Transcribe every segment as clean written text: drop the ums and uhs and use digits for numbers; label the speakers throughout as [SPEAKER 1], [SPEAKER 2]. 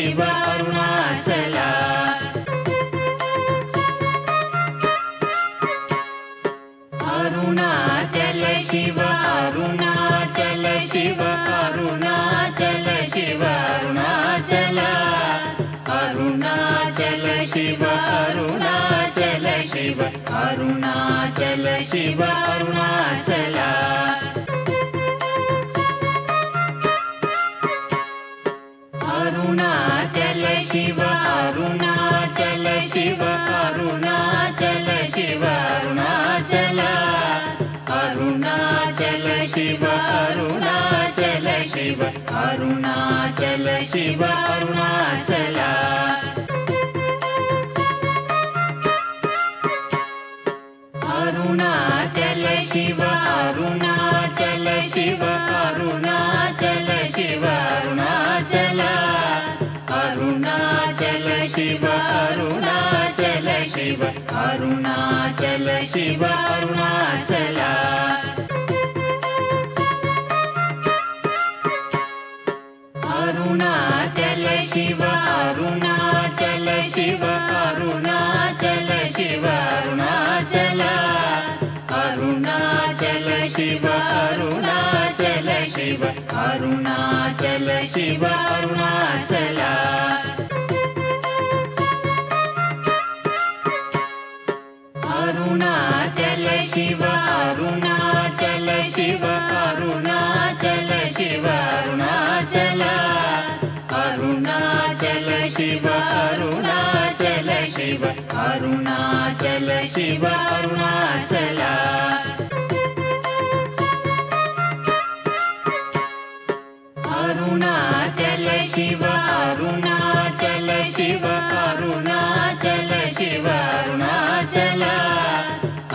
[SPEAKER 1] Shiva Arunachal Arunachal Shiva Arunachal Shiva Arunachal Shiva Arunachal Arunachal Shiva Arunachal Shiva Arunachal Shiva Arunachal Arunachal Shiva Arunachal Shiva Arunachal Shiva Arunachal Arunachal Shiva Arunachal Shiva Arunachal Shiva Arunachal Arunachal Shiva Arunachal Shiva Arunachal Shiva Arunachal Arunachal Shiva Arunachal Shiva Arunachal Shiva Arunachal Arunachal Shiva Arunachal Shiva Arunachal Shiva Arunachal Arunachal Shiva Arunachal Shiva Arunachal Shiva Arunachal Arunachal Shiva Arunachal Shiva Arunachal Shiva Arunachal Arunachal Shiva Arunachal Shiva Arunachal Shiva Arunachal Arunachal Shiva Arunachal Shiva Arunachal Shiva Arunachal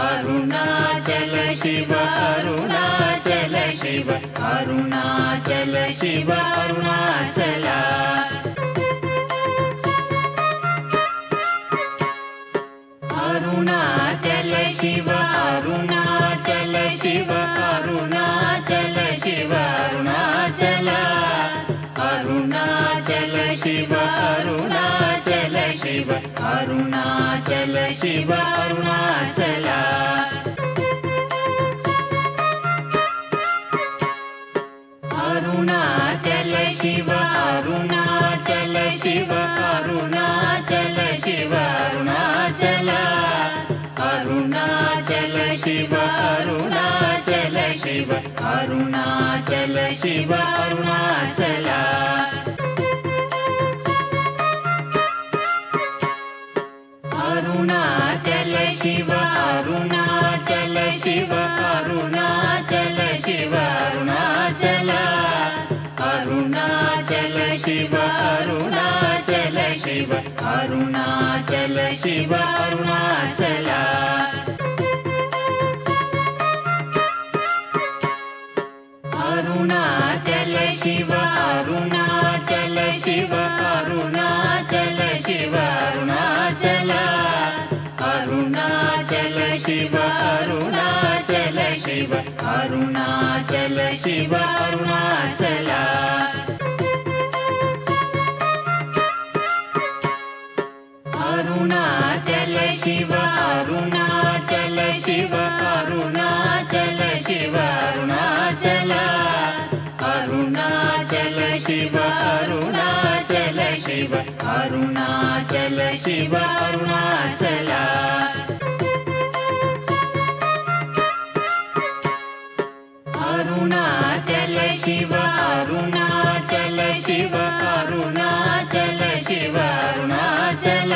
[SPEAKER 1] Arunachal Shiva Arunachal Shiva Arunachal Shiva Arunachal Arunachal Shiva Arunachal Shiva Arunachal Shiva Arunachal Arunachal Shiva Arunachal Shiva Arunachal Shiva Arunachal Arunachal Shiva Arunachal Shiva Arunachal Shiva Arunachal Arunachal Shiva Arunachal Shiva Arunachal Shiva Arunachal Arunachal Shiva Arunachal Shiva Arunachal Shiva Arunachal Arunachal Shiva Arunachal Shiva Arunachal Shiva Arunachal Arunachal Shiva Arunachal Shiva Arunachal Shiva Arunachal Arunachal Shiva Arunachal Shiva Arunachal Shiva Arunachal Arunachal Shiva Arunachal Shiva Arunachal Shiva Arunachal Arunachal Shiva Arunachal Shiva Arunachal Shiva Arunachal Arunachal Shiva Arunachal Shiva Arunachal Shiva Arunachal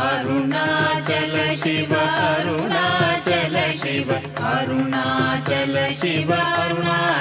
[SPEAKER 1] Arunachal Shiva Arunachal Shiva Arunachal Shiva Arunachal